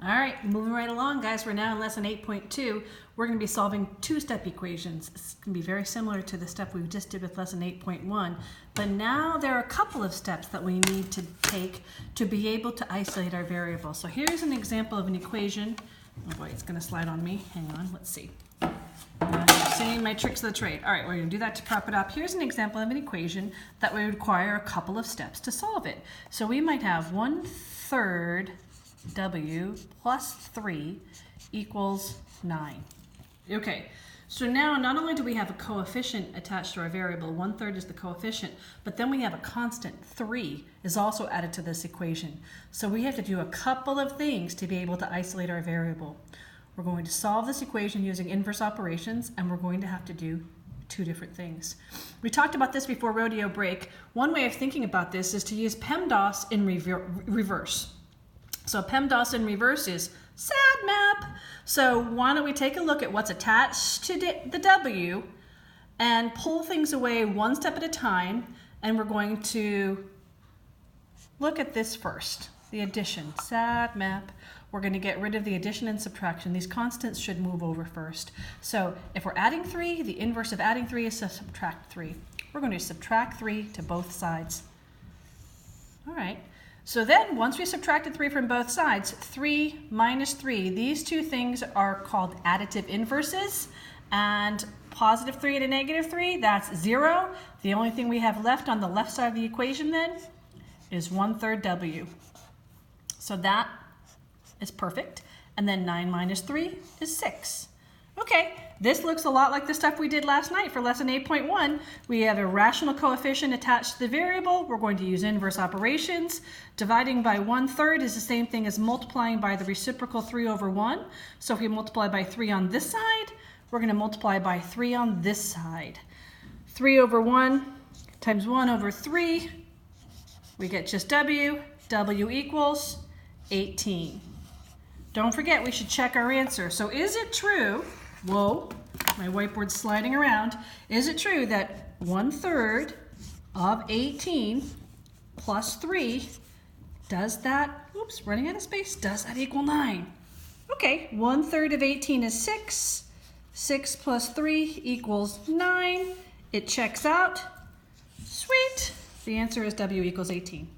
All right, moving right along, guys. We're now in lesson 8.2. We're going to be solving two-step equations. It's going to be very similar to the step we just did with lesson 8.1. But now there are a couple of steps that we need to take to be able to isolate our variable. So here's an example of an equation. Oh boy, it's going to slide on me. Hang on, let's see. Saying my tricks of the trade. All right, we're going to do that to prop it up. Here's an example of an equation that would require a couple of steps to solve it. So we might have 1/3 w plus 3 equals 9. Okay, so now not only do we have a coefficient attached to our variable, 1/3 is the coefficient, but then we have a constant, 3, is also added to this equation. So we have to do a couple of things to be able to isolate our variable. We're going to solve this equation using inverse operations, and we're going to have to do two different things. We talked about this before rodeo break. One way of thinking about this is to use PEMDAS in reverse. So PEMDAS in reverse is SADMAP. So why don't we take a look at what's attached to the W and pull things away one step at a time, and we're going to look at this first, the addition, SADMAP. We're going to get rid of the addition and subtraction. These constants should move over first. So if we're adding 3, the inverse of adding 3 is to subtract 3. We're going to subtract 3 to both sides. All right. So then, once we subtracted 3 from both sides, 3 minus 3, these two things are called additive inverses. And positive 3 to negative 3, that's 0. The only thing we have left on the left side of the equation then is 1/3 w. So that is perfect. And then 9 minus 3 is 6. Okay, this looks a lot like the stuff we did last night for lesson 8.1. We have a rational coefficient attached to the variable. We're going to use inverse operations. Dividing by 1/3 is the same thing as multiplying by the reciprocal 3/1. So if we multiply by 3 on this side, we're going to multiply by 3 on this side. 3/1 times 1/3, we get just w. W equals 18. Don't forget, we should check our answer. So is it true, whoa, my whiteboard's sliding around. Is it true that 1/3 of 18 plus 3, does that, oops, running out of space, does that equal 9? Okay, 1/3 of 18 is 6. 6 plus 3 equals 9. It checks out. Sweet. The answer is W equals 18.